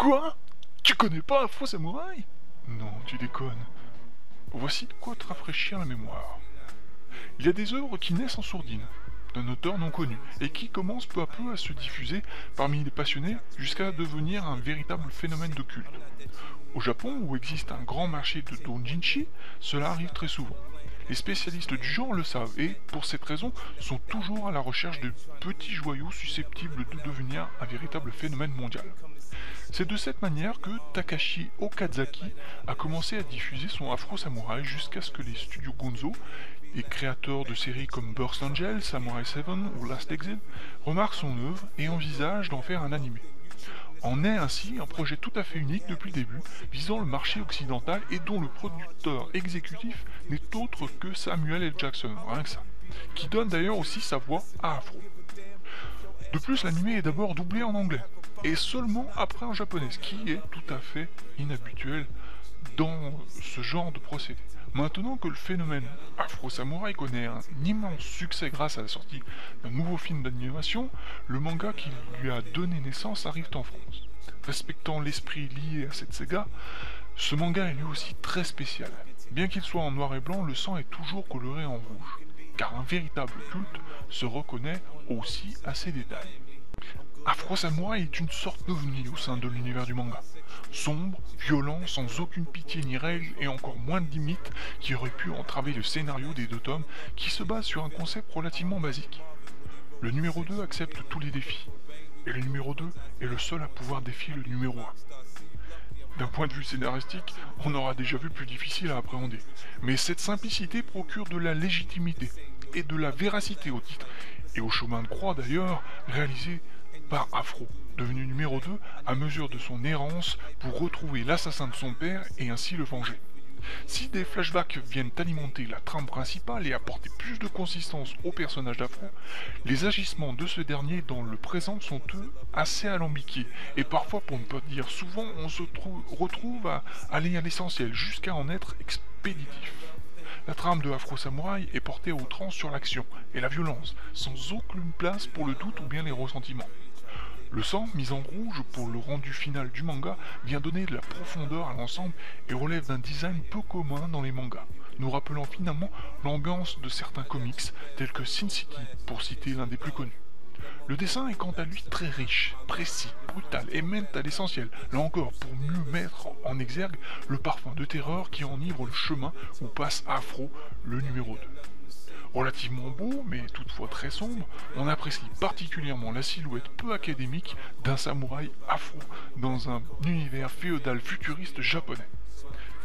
Quoi? Tu connais pas Afro Samouraï? Non, tu déconnes. Voici de quoi te rafraîchir la mémoire. Il y a des œuvres qui naissent en sourdine, d'un auteur non connu, et qui commencent peu à peu à se diffuser parmi les passionnés jusqu'à devenir un véritable phénomène de culte. Au Japon, où existe un grand marché de doujinshi, cela arrive très souvent. Les spécialistes du genre le savent et, pour cette raison, sont toujours à la recherche de petits joyaux susceptibles de devenir un véritable phénomène mondial. C'est de cette manière que Takashi Okazaki a commencé à diffuser son Afro Samurai jusqu'à ce que les studios Gonzo, les créateurs de séries comme Burst Angel, Samurai 7 ou Last Exit, remarquent son œuvre et envisagent d'en faire un animé. En est ainsi un projet tout à fait unique depuis le début, visant le marché occidental et dont le producteur exécutif n'est autre que Samuel L. Jackson, rien que ça, qui donne d'ailleurs aussi sa voix à Afro. De plus, l'anime est d'abord doublé en anglais, et seulement après en japonais, ce qui est tout à fait inhabituel dans ce genre de procédé. Maintenant que le phénomène Afro Samurai connaît un immense succès grâce à la sortie d'un nouveau film d'animation, le manga qui lui a donné naissance arrive en France. Respectant l'esprit lié à cette saga, ce manga est lui aussi très spécial. Bien qu'il soit en noir et blanc, le sang est toujours coloré en rouge, car un véritable culte se reconnaît aussi à ces détails. Afro Samurai est une sorte d'ovni au sein de l'univers du manga. Sombre, violent, sans aucune pitié ni règle et encore moins de limites qui auraient pu entraver le scénario des deux tomes qui se base sur un concept relativement basique. Le numéro 2 accepte tous les défis, et le numéro 2 est le seul à pouvoir défier le numéro 1. D'un point de vue scénaristique, on aura déjà vu plus difficile à appréhender, mais cette simplicité procure de la légitimité et de la véracité au titre, et au chemin de croix d'ailleurs, réalisé par Afro, devenu numéro 2 à mesure de son errance pour retrouver l'assassin de son père et ainsi le venger. Si des flashbacks viennent alimenter la trame principale et apporter plus de consistance au personnage d'Afro, les agissements de ce dernier dans le présent sont eux assez alambiqués, et parfois pour ne pas dire souvent on se retrouve à aller à l'essentiel jusqu'à en être expéditif. La trame de Afro Samurai est portée à outrance sur l'action et la violence, sans aucune place pour le doute ou bien les ressentiments. Le sang, mis en rouge pour le rendu final du manga, vient donner de la profondeur à l'ensemble et relève d'un design peu commun dans les mangas, nous rappelant finalement l'ambiance de certains comics tels que Sin City, pour citer l'un des plus connus. Le dessin est quant à lui très riche, précis, brutal et mène à l'essentiel, là encore pour mieux mettre en exergue le parfum de terreur qui enivre le chemin où passe Afro, le numéro 2. Relativement beau, mais toutefois très sombre, on apprécie particulièrement la silhouette peu académique d'un samouraï afro dans un univers féodal futuriste japonais.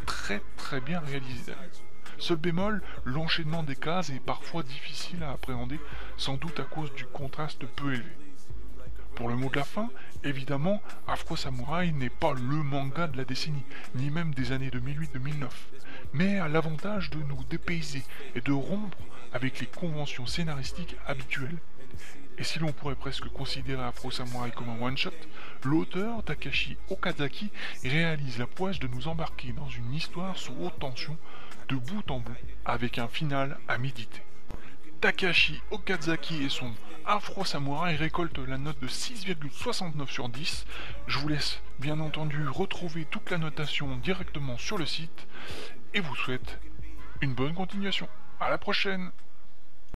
Très bien réalisé d'ailleurs. Seul bémol, l'enchaînement des cases est parfois difficile à appréhender, sans doute à cause du contraste peu élevé. Pour le mot de la fin, évidemment, Afro Samurai n'est pas le manga de la décennie, ni même des années 2008-2009, mais a l'avantage de nous dépayser et de rompre avec les conventions scénaristiques habituelles. Et si l'on pourrait presque considérer Afro Samurai comme un one-shot, l'auteur Takashi Okazaki réalise la prouesse de nous embarquer dans une histoire sous haute tension, de bout en bout, avec un final à méditer. Takashi Okazaki et son Afro Samurai récolte la note de 6,69 sur 10. Je vous laisse bien entendu retrouver toute la notation directement sur le site et vous souhaite une bonne continuation. À la prochaine!